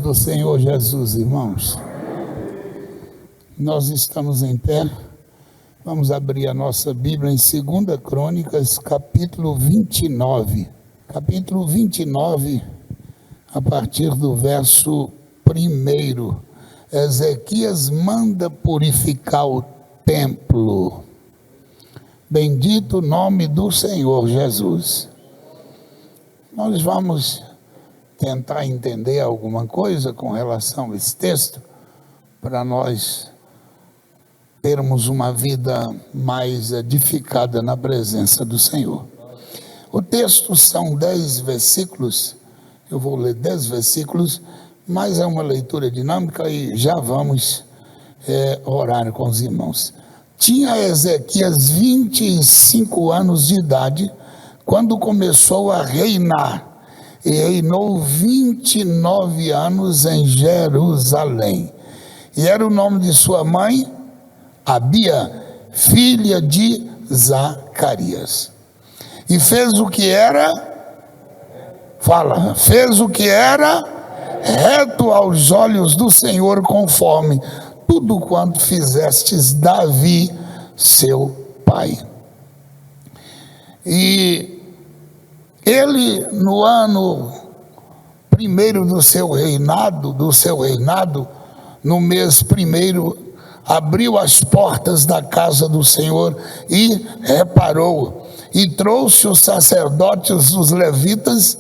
do Senhor Jesus, irmãos. Nós estamos em pé. Vamos abrir a nossa Bíblia em 2 Crônicas, capítulo 29. Capítulo 29, a partir do verso 1. Ezequias manda purificar o templo. Bendito o nome do Senhor Jesus. Nós vamos tentar entender alguma coisa com relação a esse texto, para nós termos uma vida mais edificada na presença do Senhor. O texto são 10 versículos, eu vou ler 10 versículos, mas é uma leitura dinâmica e já vamos orar com os irmãos. Tinha Ezequias 25 anos de idade, quando começou a reinar, e reinou 29 anos em Jerusalém. E era o nome de sua mãe, Abia, filha de Zacarias. E fez o que era, fez o que era reto aos olhos do Senhor, conforme tudo quanto fizestes Davi, seu pai. E ele, no ano primeiro do seu reinado, no mês primeiro, abriu as portas da casa do Senhor e reparou, e trouxe os sacerdotes, os levitas,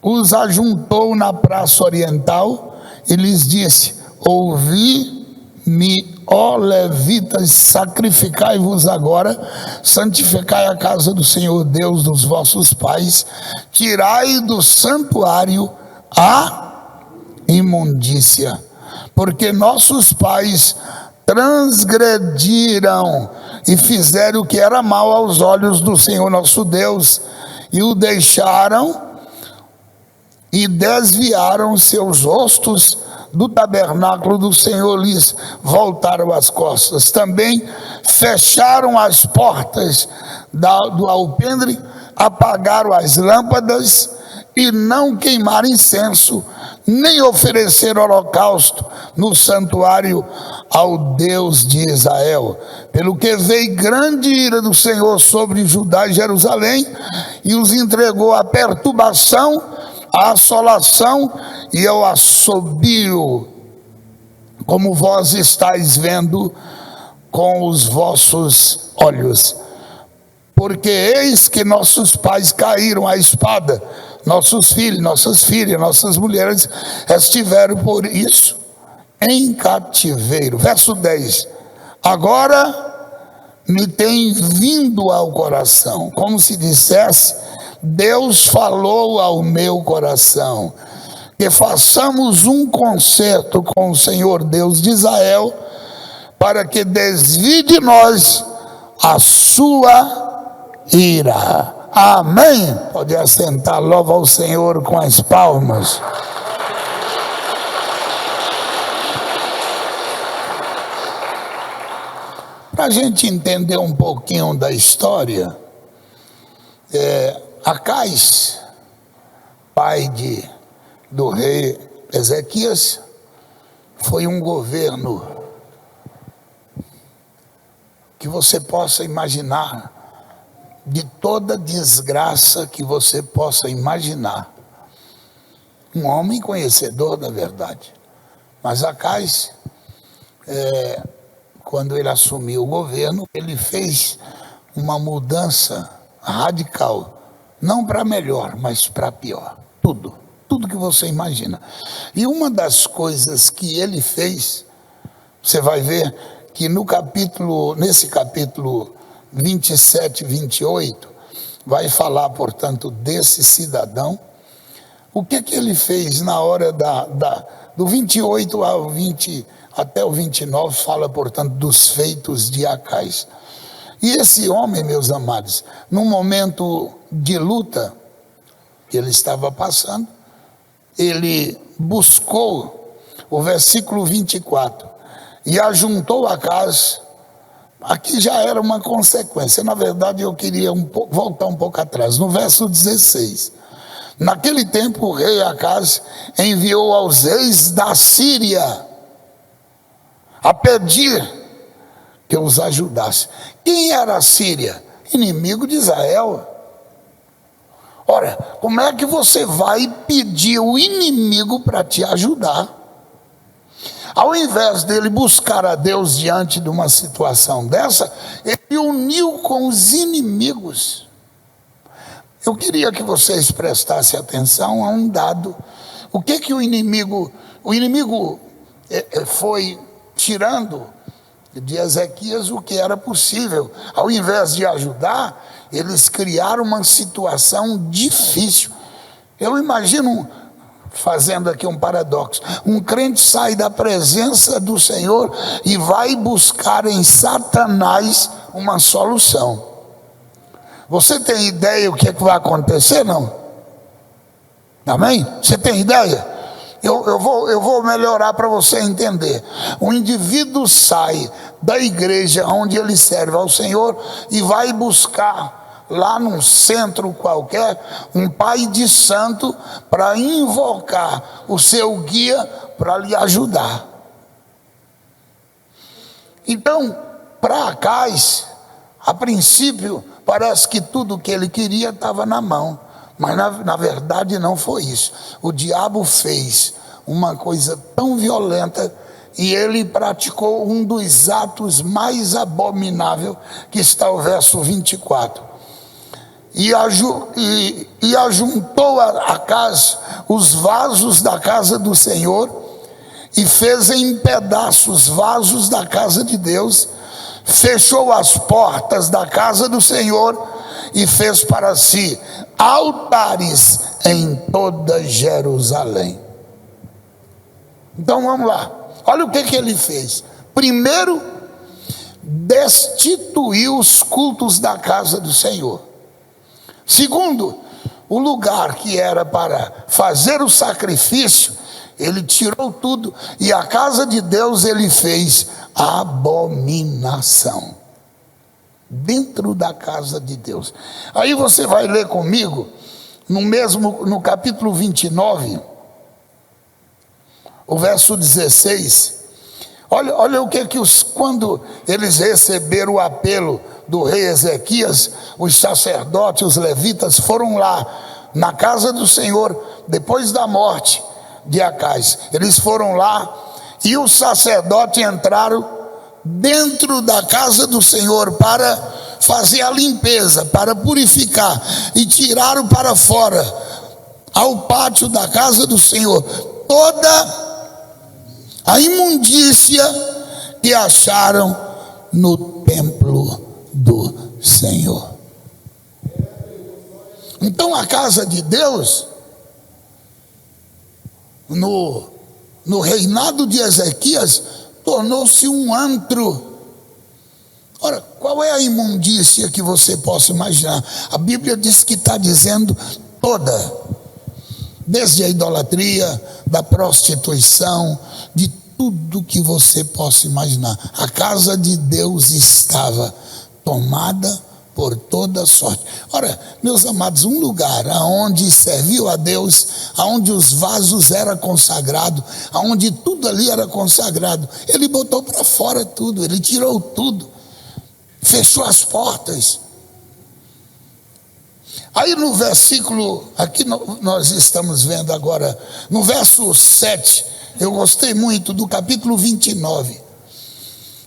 os ajuntou na praça oriental e lhes disse: ouvi-me, ó levitas, sacrificai-vos agora, santificai a casa do Senhor Deus dos vossos pais, tirai do santuário a imundícia, porque nossos pais transgrediram e fizeram o que era mal aos olhos do Senhor nosso Deus, e o deixaram e desviaram seus rostos do tabernáculo do Senhor, lhes voltaram as costas. Também fecharam as portas do alpendre, apagaram as lâmpadas e não queimaram incenso, nem ofereceram holocausto no santuário ao Deus de Israel. Pelo que veio grande ira do Senhor sobre Judá e Jerusalém, e os entregou à perturbação, à assolação e ao assobio, como vós estáis vendo com os vossos olhos. Porque eis que nossos pais caíram à espada, nossos filhos, nossas filhas, nossas mulheres estiveram por isso em cativeiro. Verso 10. Agora me tem vindo ao coração, como se dissesse: Deus falou ao meu coração, que façamos um concerto com o Senhor Deus de Israel, para que desvie de nós a sua ira. Amém? Pode assentar, louva ao Senhor com as palmas. Para a gente entender um pouquinho da história, Acais, pai do rei Ezequias, foi um governo que você possa imaginar, de toda desgraça que você possa imaginar. Um homem conhecedor da verdade. Mas Acais, quando ele assumiu o governo, ele fez uma mudança radical, não para melhor, mas para pior. Tudo que você imagina. E uma das coisas que ele fez, você vai ver que nesse capítulo 27 e 28, vai falar, portanto, desse cidadão. O que ele fez na hora do 28 ao 20, até o 29, fala, portanto, dos feitos de Acais. E esse homem, meus amados, num momento de luta que ele estava passando, ele buscou o versículo 24, e ajuntou a casa. Aqui já era uma consequência. Na verdade, eu queria voltar um pouco atrás, no verso 16. Naquele tempo, o rei Acaz enviou aos reis da Síria a pedir que os ajudasse. Quem era a Síria? Inimigo de Israel. Ora, como é que você vai pedir o inimigo para te ajudar? Ao invés dele buscar a Deus diante de uma situação dessa, ele uniu com os inimigos. Eu queria que vocês prestassem atenção a um dado. O que o inimigo foi tirando de Ezequias o que era possível. Ao invés de ajudar, eles criaram uma situação difícil. Eu imagino, fazendo aqui um paradoxo, um crente sai da presença do Senhor e vai buscar em Satanás uma solução. Você tem ideia o que vai acontecer, não? Amém? Você tem ideia? Eu vou melhorar para você entender. O indivíduo sai da igreja onde ele serve ao Senhor e vai buscar lá num centro qualquer um pai de santo para invocar o seu guia para lhe ajudar. Então, para Acaz, a princípio, parece que tudo o que ele queria estava na mão. Mas na verdade não foi isso. O diabo fez uma coisa tão violenta e ele praticou um dos atos mais abomináveis, que está o verso 24. E ajuntou a casa, os vasos da casa do Senhor, e fez em pedaços vasos da casa de Deus, fechou as portas da casa do Senhor e fez para si altares em toda Jerusalém. Então vamos lá, olha o que ele fez. Primeiro, destituiu os cultos da casa do Senhor. Segundo, o lugar que era para fazer o sacrifício, ele tirou tudo, e a casa de Deus ele fez abominação dentro da casa de Deus. Aí você vai ler comigo no capítulo 29, o verso 16. Olha o que quando eles receberam o apelo do rei Ezequias, os sacerdotes, os levitas foram lá na casa do Senhor depois da morte de Acaz. Eles foram lá e os sacerdotes entraram dentro da casa do Senhor para fazer a limpeza, para purificar, e tiraram para fora, ao pátio da casa do Senhor, toda a imundícia que acharam no templo do Senhor. Então a casa de Deus, no reinado de Ezequias, tornou-se um antro. Ora, qual é a imundícia que você possa imaginar? A Bíblia diz que está dizendo toda, desde a idolatria, da prostituição, de tudo que você possa imaginar. A casa de Deus estava tomada por toda sorte. Ora, meus amados, um lugar aonde serviu a Deus, aonde os vasos eram consagrados, aonde tudo ali era consagrado, ele botou para fora tudo, ele tirou tudo, fechou as portas. Aí no versículo, aqui nós estamos vendo agora, no verso 7, eu gostei muito do capítulo 29.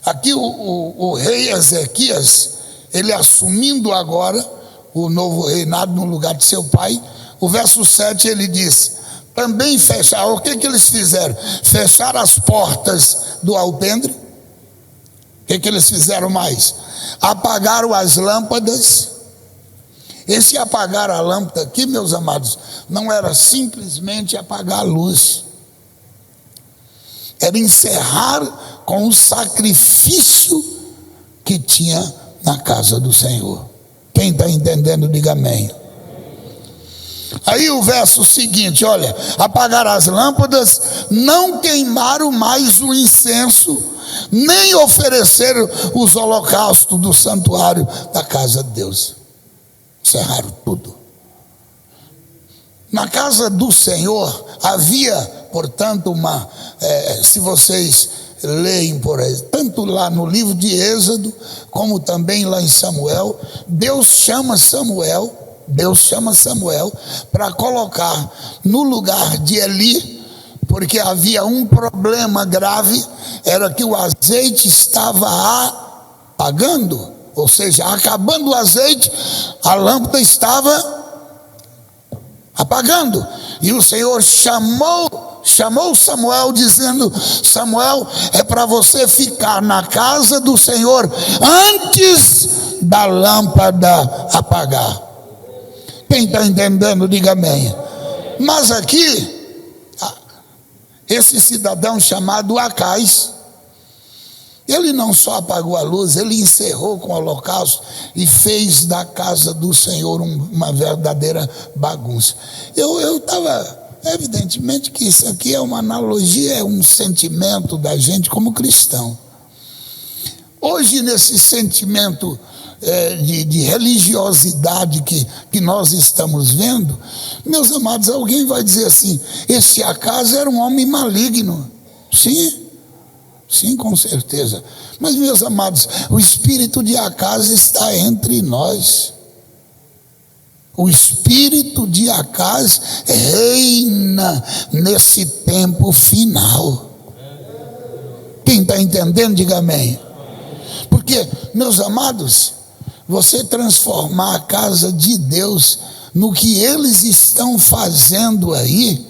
Aqui o rei Ezequias, ele assumindo agora o novo reinado no lugar de seu pai, o verso 7 ele diz: também fecharam. O que eles fizeram? Fecharam as portas do alpendre. O que eles fizeram mais? Apagaram as lâmpadas. Esse apagar a lâmpada aqui, meus amados, não era simplesmente apagar a luz, era encerrar com o sacrifício que tinha na casa do Senhor. Quem está entendendo, diga amém. Aí o verso seguinte, olha: apagaram as lâmpadas, não queimaram mais o incenso, nem ofereceram os holocaustos do santuário da casa de Deus. Encerraram tudo. Na casa do Senhor havia, portanto, se vocês leem por aí, tanto lá no livro de Êxodo, como também lá em Samuel, Deus chama Samuel para colocar no lugar de Eli, porque havia um problema grave, era que o azeite estava apagando, ou seja, acabando o azeite, a lâmpada estava apagando, e o Senhor chamou Samuel dizendo: Samuel, é para você ficar na casa do Senhor antes da lâmpada apagar. Quem está entendendo, diga amém. Mas aqui, esse cidadão chamado Acais, ele não só apagou a luz, ele encerrou com o holocausto e fez da casa do Senhor uma verdadeira bagunça. Eu estava, evidentemente que isso aqui é uma analogia, é um sentimento da gente como cristão. Hoje, nesse sentimento de religiosidade que nós estamos vendo, meus amados, alguém vai dizer assim: esse Acais era um homem maligno. Sim, com certeza. Mas, meus amados, o espírito de Acais está entre nós. O espírito de Acais reina nesse tempo final. Quem está entendendo, diga amém. Porque, meus amados, você transformar a casa de Deus no que eles estão fazendo aí,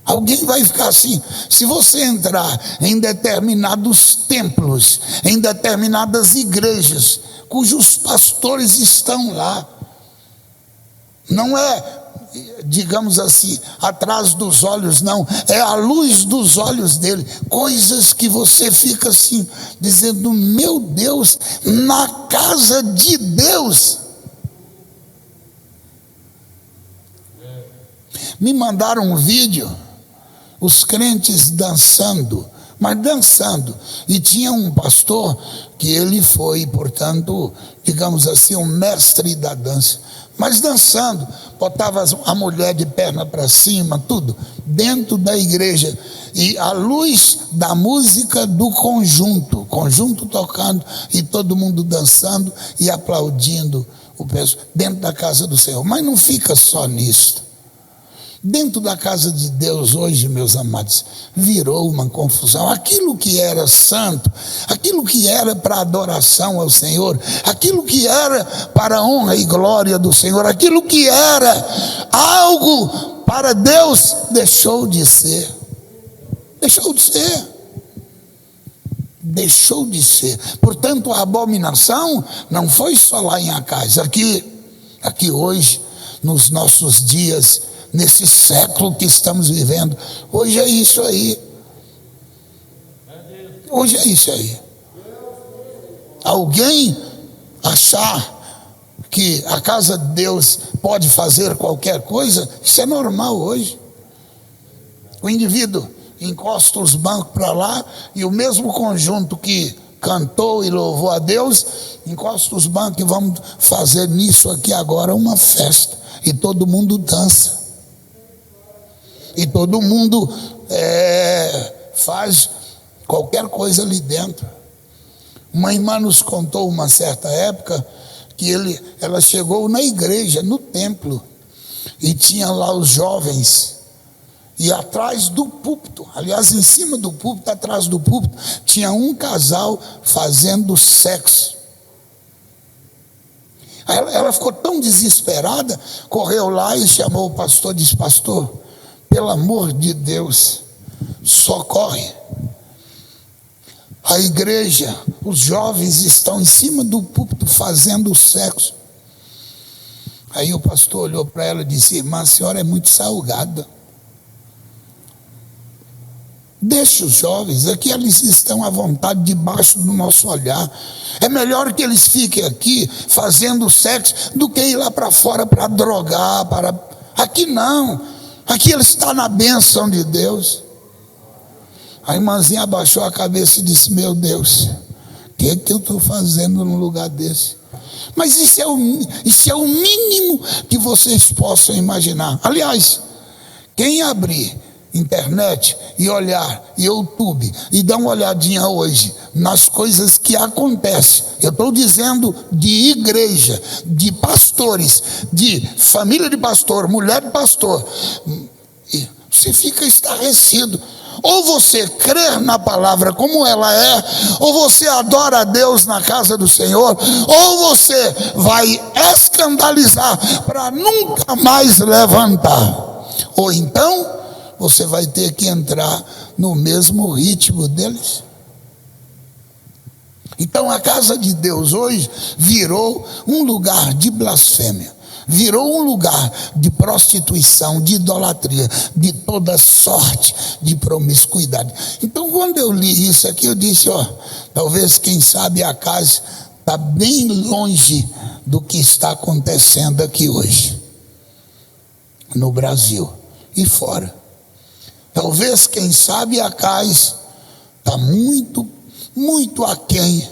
alguém vai ficar assim. Se você entrar em determinados templos, em determinadas igrejas, cujos pastores estão lá, não é, digamos assim, atrás dos olhos, não, é à luz dos olhos dele, coisas que você fica assim, dizendo: meu Deus, na casa de Deus. Me mandaram um vídeo, os crentes dançando, mas dançando, e tinha um pastor que ele foi, portanto, digamos assim, um mestre da dança, mas dançando, botava a mulher de perna para cima, tudo, dentro da igreja, e à luz da música do conjunto tocando, e todo mundo dançando e aplaudindo o pessoal, dentro da casa do Senhor. Mas não fica só nisso. Dentro da casa de Deus hoje, meus amados, virou uma confusão. Aquilo que era santo, aquilo que era para adoração ao Senhor, aquilo que era para a honra e glória do Senhor, aquilo que era algo para Deus, deixou de ser. Portanto, a abominação não foi só lá em Acais, aqui hoje, nos nossos dias, nesse século que estamos vivendo, hoje é isso aí. Alguém achar que a casa de Deus pode fazer qualquer coisa, isso é normal hoje. O indivíduo encosta os bancos para lá, e o mesmo conjunto que cantou e louvou a Deus, encosta os bancos e vamos fazer nisso aqui agora uma festa, e todo mundo dança. E todo mundo faz qualquer coisa ali dentro. Uma irmã nos contou uma certa época que ela chegou na igreja, no templo, e tinha lá os jovens, e atrás do púlpito, aliás, em cima do púlpito, atrás do púlpito, tinha um casal fazendo sexo. Ela ficou tão desesperada, correu lá e chamou o pastor, disse: pastor, pelo amor de Deus, socorre. A igreja, os jovens estão em cima do púlpito fazendo sexo. Aí o pastor olhou para ela e disse: irmã, a senhora é muito salgada. Deixe os jovens, aqui eles estão à vontade debaixo do nosso olhar. É melhor que eles fiquem aqui fazendo sexo do que ir lá para fora para drogar. Aqui não. Aqui ele está na bênção de Deus. A irmãzinha abaixou a cabeça e disse: meu Deus, o que eu estou fazendo num lugar desse? Mas isso é o mínimo que vocês possam imaginar. Aliás, quem abrir internet e olhar YouTube e dar uma olhadinha hoje nas coisas que acontecem, eu estou dizendo de igreja, de pastores, de família de pastor, mulher de pastor, você fica estarrecido. Ou você crê na palavra como ela é, ou você adora a Deus na casa do Senhor, ou você vai escandalizar para nunca mais levantar, ou então você vai ter que entrar no mesmo ritmo deles. Então a casa de Deus hoje virou um lugar de blasfêmia, virou um lugar de prostituição, de idolatria, de toda sorte de promiscuidade. Então quando eu li isso aqui, eu disse, talvez, quem sabe, a casa está bem longe do que está acontecendo aqui hoje, no Brasil e fora. Talvez, quem sabe, a casa está muito, muito aquém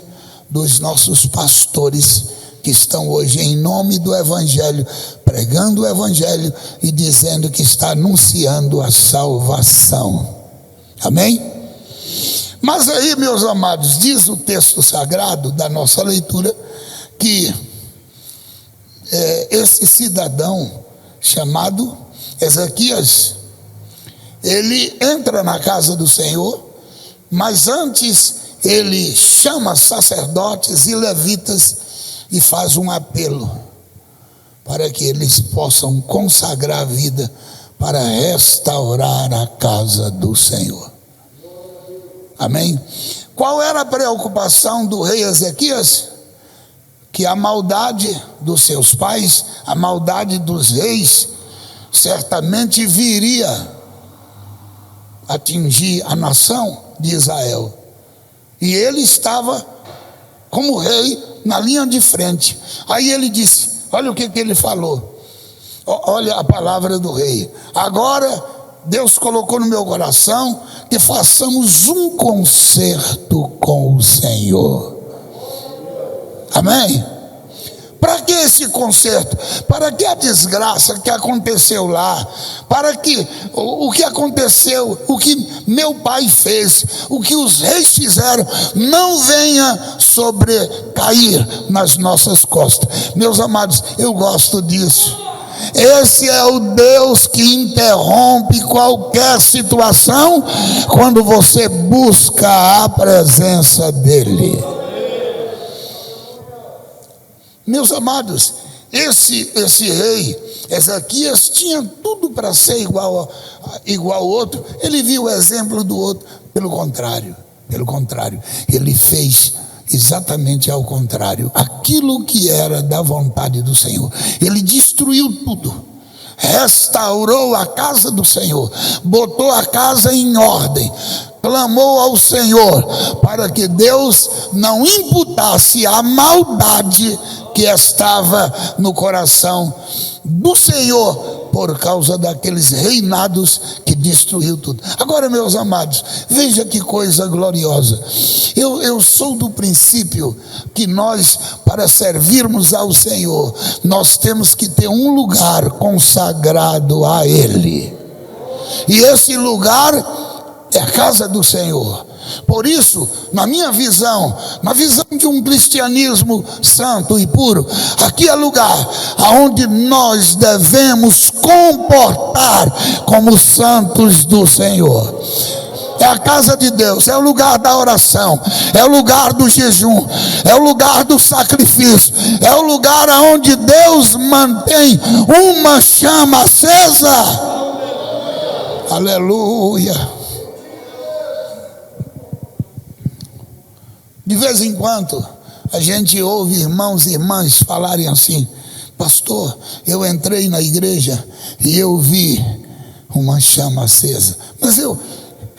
dos nossos pastores que estão hoje em nome do Evangelho, pregando o Evangelho e dizendo que está anunciando a salvação. Amém? Mas aí, meus amados, diz o texto sagrado da nossa leitura que esse cidadão chamado Ezequias, ele entra na casa do Senhor, mas antes ele chama sacerdotes e levitas e faz um apelo para que eles possam consagrar a vida para restaurar a casa do Senhor. Amém? Qual era a preocupação do rei Ezequias? Que a maldade dos seus pais, a maldade dos reis, certamente viria atingir a nação de Israel. E ele estava como rei na linha de frente. Aí ele disse, olha o que ele falou, olha a palavra do rei: agora Deus colocou no meu coração que façamos um concerto com o Senhor. Amém? Para que esse concerto? Para que a desgraça que aconteceu lá, para que o que aconteceu, o que meu pai fez, o que os reis fizeram, não venha sobrecair nas nossas costas. Meus amados, eu gosto disso. Esse é o Deus que interrompe qualquer situação quando você busca a presença dele. Meus amados, esse rei Ezequias tinha tudo para ser igual ao outro. Ele viu o exemplo do outro. Pelo contrário, ele fez exatamente ao contrário, aquilo que era da vontade do Senhor. Ele destruiu tudo, restaurou a casa do Senhor, botou a casa em ordem, clamou ao Senhor para que Deus não imputasse a maldade que estava no coração do Senhor por causa daqueles reinados que destruiu tudo. Agora, meus amados, veja que coisa gloriosa. Eu sou do princípio que nós, para servirmos ao Senhor, nós temos que ter um lugar consagrado a Ele, e esse lugar é a casa do Senhor. Por isso, na minha visão, na visão de um cristianismo santo e puro, aqui é lugar aonde nós devemos comportar como santos do Senhor. É a casa de Deus, é o lugar da oração, é o lugar do jejum, é o lugar do sacrifício, é o lugar aonde Deus mantém uma chama acesa. Aleluia. De vez em quando a gente ouve irmãos e irmãs falarem assim: pastor, eu entrei na igreja e eu vi uma chama acesa. Mas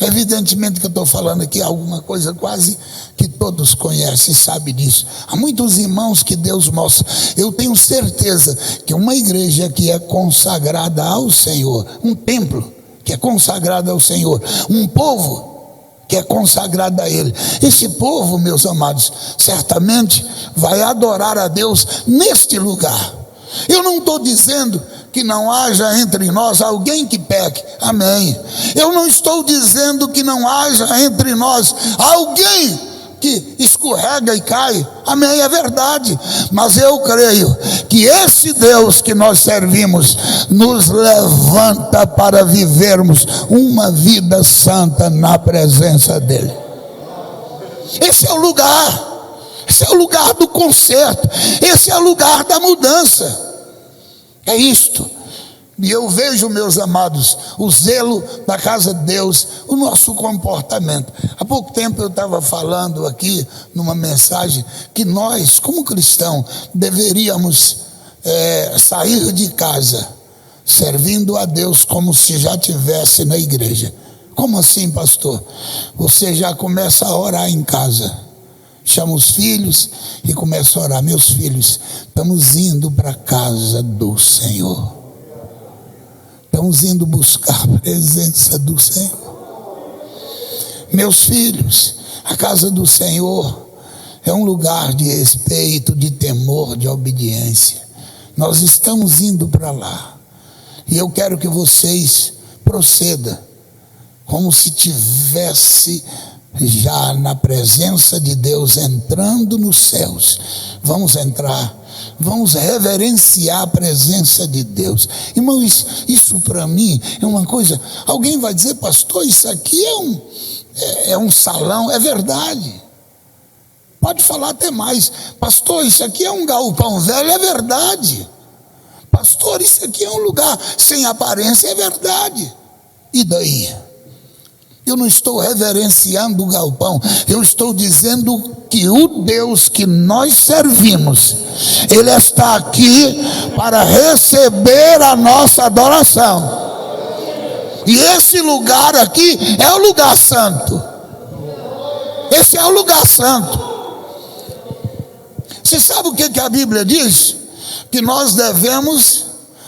evidentemente que eu estou falando aqui alguma coisa quase que todos conhecem e sabem disso. Há muitos irmãos que Deus mostra. Eu tenho certeza que uma igreja que é consagrada ao Senhor, um templo que é consagrado ao Senhor, um povo que é consagrada a Ele. Esse povo, meus amados, certamente vai adorar a Deus neste lugar. Eu não estou dizendo que não haja entre nós alguém que peque, amém. Eu não estou dizendo que não haja entre nós alguém que escorrega e cai, amém, é verdade. Mas eu creio que esse Deus que nós servimos nos levanta para vivermos uma vida santa na presença dEle. Esse é o lugar do conserto, esse é o lugar da mudança. É isto. E eu vejo, meus amados, o zelo da casa de Deus, o nosso comportamento. Há pouco tempo eu estava falando aqui numa mensagem que nós, como cristãos, deveríamos sair de casa servindo a Deus como se já estivesse na igreja. Como assim, pastor? Você já começa a orar em casa. Chama os filhos e começa a orar. Meus filhos, estamos indo para a casa do Senhor. Estamos indo buscar a presença do Senhor. Meus filhos, a casa do Senhor é um lugar de respeito, de temor, de obediência. Nós estamos indo para lá. E eu quero que vocês procedam como se tivesse já na presença de Deus, entrando nos céus. Vamos entrar, vamos reverenciar a presença de Deus. Irmão, isso para mim é uma coisa. Alguém vai dizer, pastor, isso aqui é um salão. É verdade. Pode falar até mais. Pastor, isso aqui é um galpão velho. É verdade. Pastor, isso aqui é um lugar sem aparência. É verdade. E daí? Eu não estou reverenciando o galpão, eu estou dizendo que o Deus que nós servimos, Ele está aqui para receber a nossa adoração. E esse lugar aqui é o lugar santo. Esse é o lugar santo. Você sabe o que a Bíblia diz? Que nós devemos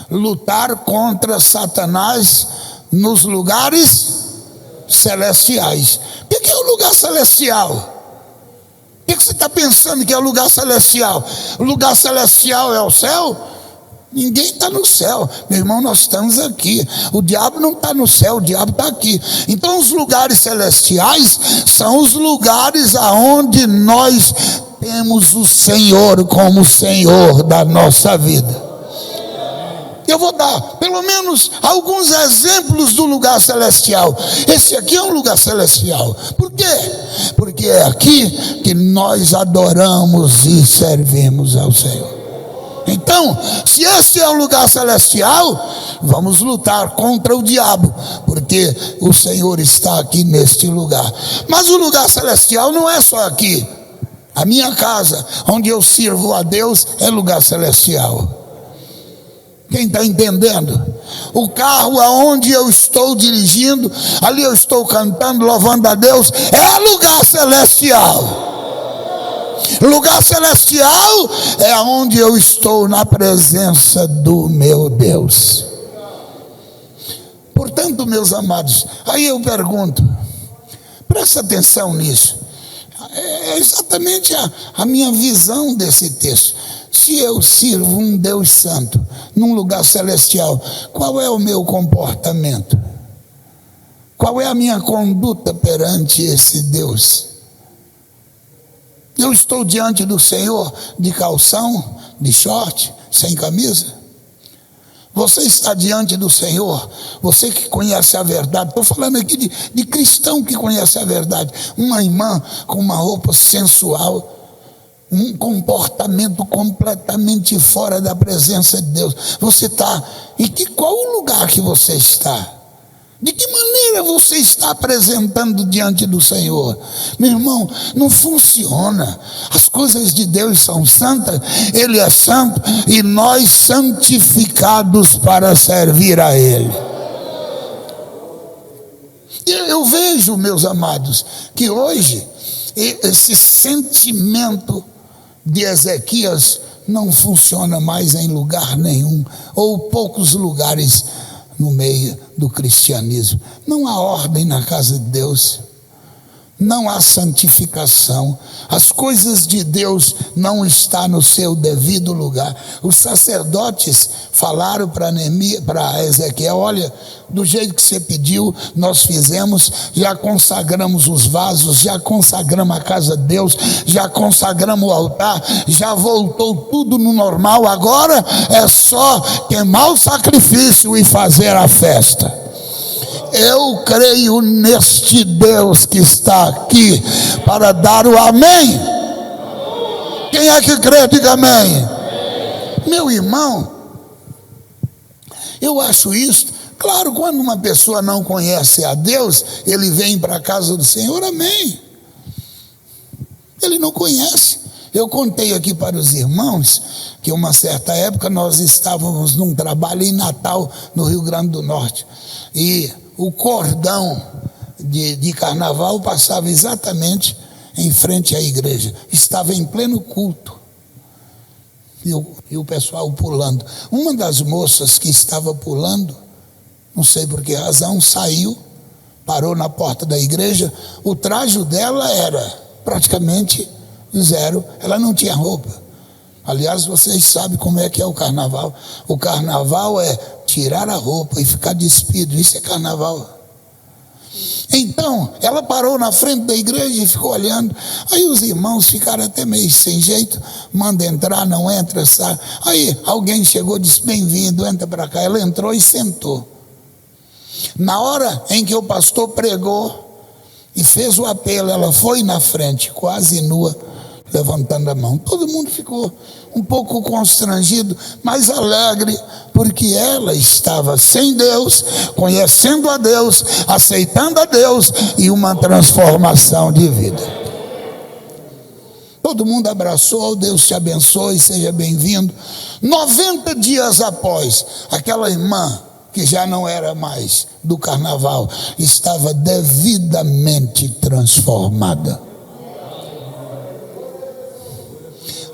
lutar contra Satanás nos lugares celestiais. O que é o lugar celestial? O que você está pensando que é o lugar celestial? O lugar celestial é o céu? Ninguém está no céu, meu irmão, nós estamos aqui. O diabo não está no céu, o diabo está aqui. Então os lugares celestiais são os lugares aonde nós temos o Senhor como Senhor da nossa vida. Eu vou dar pelo menos alguns exemplos do lugar celestial. Esse aqui é um lugar celestial. Por quê? Porque é aqui que nós adoramos e servimos ao Senhor. Então, se esse é o lugar celestial, vamos lutar contra o diabo, porque o Senhor está aqui neste lugar. Mas o lugar celestial não é só aqui. A minha casa, onde eu sirvo a Deus, é lugar celestial. Quem está entendendo? O carro aonde eu estou dirigindo, ali eu estou cantando, louvando a Deus, é lugar celestial. Lugar celestial é onde eu estou na presença do meu Deus. Portanto, meus amados, aí eu pergunto, presta atenção nisso. É exatamente a minha visão desse texto. Se eu sirvo um Deus santo num lugar celestial, qual é o meu comportamento? Qual é a minha conduta perante esse Deus? Eu estou diante do Senhor de calção, de short, sem camisa? Você está diante do Senhor, você que conhece a verdade. Estou falando aqui de cristão que conhece a verdade. Uma irmã com uma roupa sensual, um comportamento completamente fora da presença de Deus. Você está, qual o lugar que você está? De que maneira você está apresentando diante do Senhor? Meu irmão, não funciona. As coisas de Deus são santas, Ele é santo e nós santificados para servir a Ele. Eu vejo, meus amados, que hoje esse sentimento de Ezequias não funciona mais em lugar nenhum, ou poucos lugares no meio do cristianismo. Não há ordem na casa de Deus. não há santificação. As coisas de Deus não estão no seu devido lugar. Os sacerdotes falaram para Ezequiel: olha, do jeito que você pediu, nós fizemos, já consagramos os vasos, já consagramos a casa de Deus, já consagramos o altar, já voltou tudo no normal, agora é só queimar o sacrifício e fazer a festa. Eu creio neste Deus que está aqui para dar o amém. Quem é que crê? Diga amém. Meu irmão, eu acho isso. Claro, quando uma pessoa não conhece a Deus, ele vem para a casa do Senhor, amém. Ele não conhece. Eu contei aqui para os irmãos que uma certa época nós estávamos num trabalho em Natal, no Rio Grande do Norte, e o cordão de carnaval passava exatamente em frente à igreja. Estava em pleno culto. E o pessoal pulando. Uma das moças que estava pulando, não sei por que razão, saiu, parou na porta da igreja. O traje dela era praticamente zero. Ela não tinha roupa. Aliás, vocês sabem como é que é o carnaval. O carnaval é tirar a roupa e ficar despido. Isso é carnaval. Então, ela parou na frente da igreja e ficou olhando. Aí os irmãos ficaram até meio sem jeito. Manda entrar, não entra, sai. Aí alguém chegou e disse: bem-vindo, entra para cá. Ela entrou e sentou. Na hora em que o pastor pregou e fez o apelo, ela foi na frente, quase nua, levantando a mão. Todo mundo ficou um pouco constrangido, mas alegre, porque ela estava sem Deus, conhecendo a Deus, aceitando a Deus e uma transformação de vida. Todo mundo abraçou: Deus te abençoe, seja bem-vindo. 90 dias após, aquela irmã, que já não era mais do carnaval, estava devidamente transformada.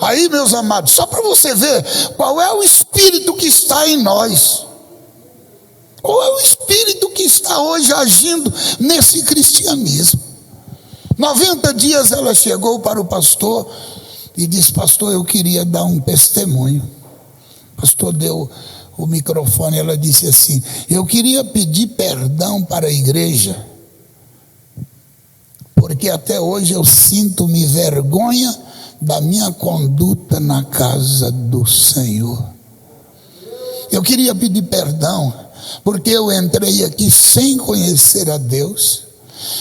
Aí, meus amados, só para você ver qual é o espírito que está em nós, qual é o espírito que está hoje agindo nesse cristianismo. 90 dias ela chegou para o pastor e disse: pastor, eu queria dar um testemunho. O pastor deu o microfone. Ela disse assim: eu queria pedir perdão para a igreja, porque até hoje eu sinto-me vergonha da minha conduta na casa do Senhor. Eu queria pedir perdão, porque eu entrei aqui sem conhecer a Deus.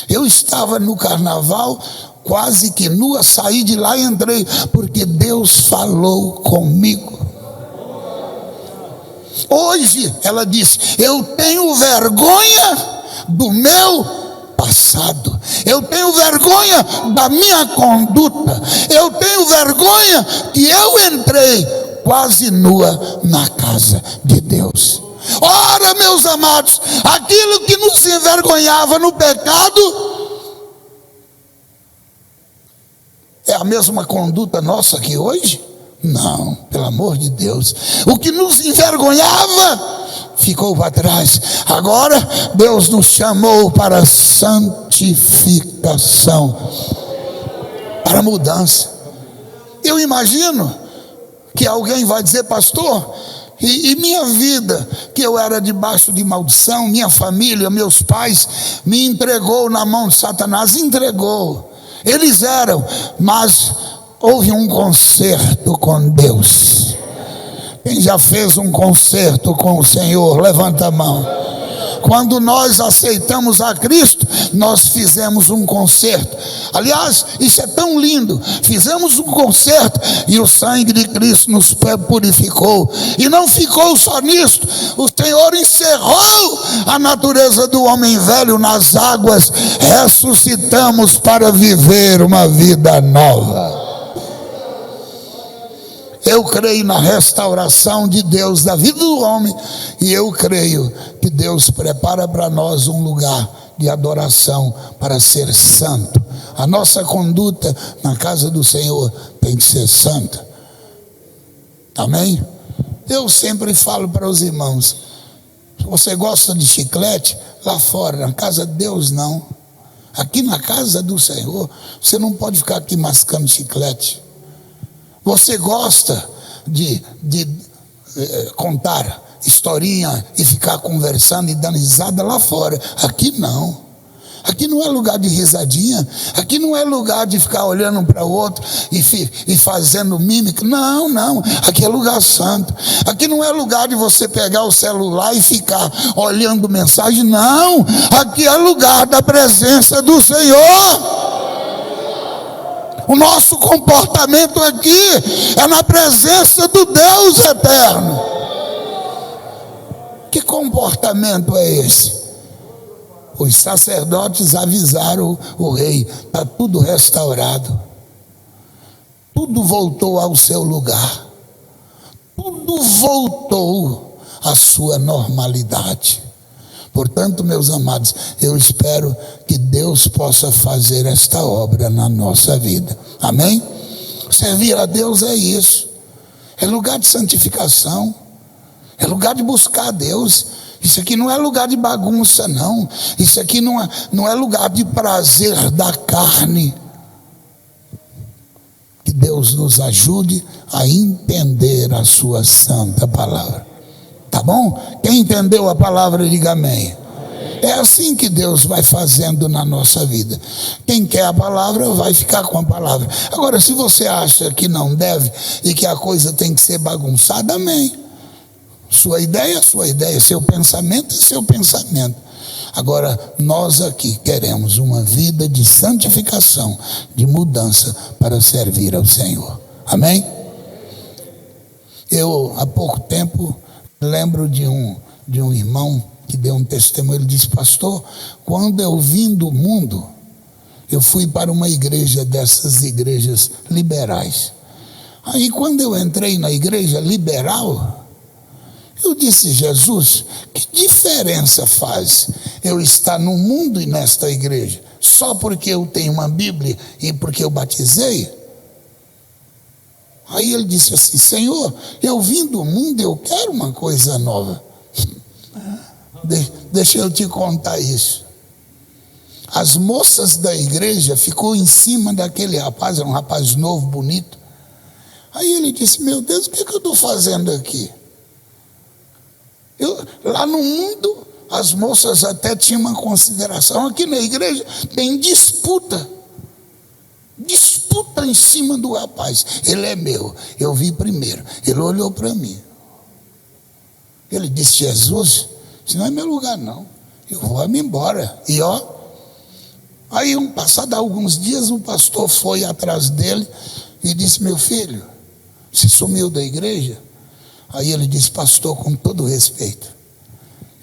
Eu estava no carnaval, quase que nua, saí de lá e entrei, porque Deus falou comigo. Hoje, ela disse: eu tenho vergonha do meu passado, eu tenho vergonha da minha conduta, eu tenho vergonha que eu entrei quase nua na casa de Deus. Ora, meus amados, aquilo que nos envergonhava no pecado é a mesma conduta nossa aqui hoje? Não, pelo amor de Deus. O que nos envergonhava ficou para trás. Agora Deus nos chamou para santificação, para mudança. Eu imagino que alguém vai dizer: pastor, e minha vida, que eu era debaixo de maldição, minha família, meus pais me entregou na mão de Satanás. Entregou, eles eram, mas houve um concerto com Deus. Quem já fez um concerto com o Senhor, levanta a mão. Quando nós aceitamos a Cristo, nós fizemos um concerto. Aliás, isso é tão lindo. Fizemos um concerto e o sangue de Cristo nos purificou. E não ficou só nisso. O Senhor encerrou a natureza do homem velho nas águas. Ressuscitamos para viver uma vida nova. Eu creio na restauração de Deus da vida do homem, e eu creio que Deus prepara para nós um lugar de adoração para ser santo. A nossa conduta na casa do Senhor tem que ser santa. Amém? Eu sempre falo para os irmãos: se você gosta de chiclete, lá fora, na casa de Deus não. Aqui na casa do Senhor, você não pode ficar aqui mascando chiclete. Você gosta de contar historinha e ficar conversando e dando risada lá fora. Aqui não. Aqui não é lugar de risadinha. Aqui não é lugar de ficar olhando um para o outro e fazendo mímica. Não, não. Aqui é lugar santo. Aqui não é lugar de você pegar o celular e ficar olhando mensagem. Não. Aqui é lugar da presença do Senhor. O nosso comportamento aqui é na presença do Deus eterno. Que comportamento é esse? Os sacerdotes avisaram o rei, está tudo restaurado, tudo voltou ao seu lugar, tudo voltou à sua normalidade. Portanto, meus amados, eu espero que Deus possa fazer esta obra na nossa vida. Amém? Servir a Deus é isso, é lugar de santificação, é lugar de buscar a Deus. Isso aqui não é lugar de bagunça, não. Isso aqui não é lugar de prazer da carne. Que Deus nos ajude a entender a sua santa palavra. Tá bom? Quem entendeu a palavra, diga amém. É assim que Deus vai fazendo na nossa vida. Quem quer a palavra vai ficar com a palavra. Agora, se você acha que não deve e que a coisa tem que ser bagunçada, amém. Sua ideia, seu pensamento, seu pensamento. Agora, nós aqui queremos uma vida de santificação, de mudança para servir ao Senhor. Amém? Eu, há pouco tempo, lembro de um irmão que deu um testemunho. Ele disse: pastor, quando eu vim do mundo, eu fui para uma igreja dessas igrejas liberais. Aí, quando eu entrei na igreja liberal, eu disse: Jesus, que diferença faz eu estar no mundo e nesta igreja? Só porque eu tenho uma Bíblia e porque eu batizei? Aí ele disse assim: Senhor, eu vim do mundo e eu quero uma coisa nova. Deixa eu te contar isso. As moças da igreja ficou em cima daquele rapaz, era um rapaz novo, bonito. Aí ele disse: meu Deus, o que eu estou fazendo aqui? Lá no mundo, as moças até tinham uma consideração. Aqui na igreja tem disputa em cima do rapaz. Ele é meu, eu vi primeiro. Ele olhou para mim. Ele disse: Jesus, isso não é meu lugar não, eu vou me embora. E aí passado alguns dias, o pastor foi atrás dele e disse: meu filho, você sumiu da igreja? Aí ele disse: pastor, com todo respeito,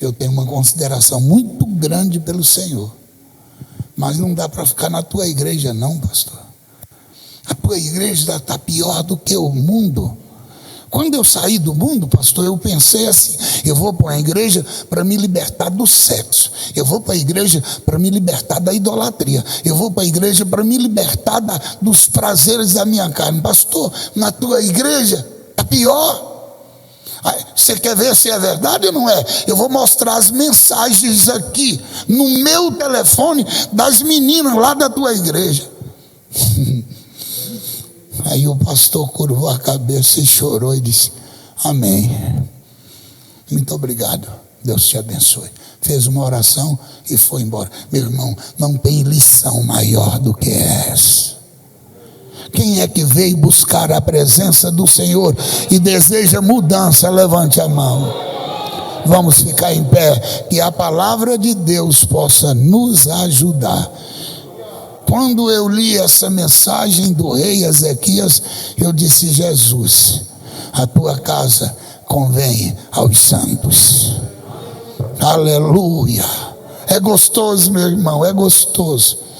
eu tenho uma consideração muito grande pelo Senhor, mas não dá para ficar na tua igreja não, pastor. A tua igreja está pior do que o mundo. Quando eu saí do mundo, pastor, eu pensei assim: eu vou para uma igreja para me libertar do sexo, eu vou para a igreja para me libertar da idolatria, eu vou para a igreja para me libertar dos prazeres da minha carne. Pastor, na tua igreja está pior. Você quer ver se é verdade ou não é? Eu vou mostrar as mensagens aqui no meu telefone das meninas lá da tua igreja. Aí o pastor curvou a cabeça e chorou e disse: amém, muito obrigado, Deus te abençoe. Fez uma oração e foi embora. Meu irmão, não tem lição maior do que essa. Quem é que veio buscar a presença do Senhor e deseja mudança? Levante a mão. Vamos ficar em pé, que a palavra de Deus possa nos ajudar. Quando eu li essa mensagem do rei Ezequias, eu disse: Jesus, a tua casa convém aos santos. Aleluia. É gostoso, meu irmão, é gostoso.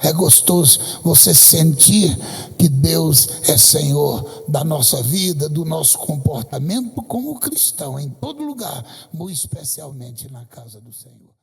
É gostoso você sentir que Deus é Senhor da nossa vida, do nosso comportamento como cristão, em todo lugar, muito especialmente na casa do Senhor.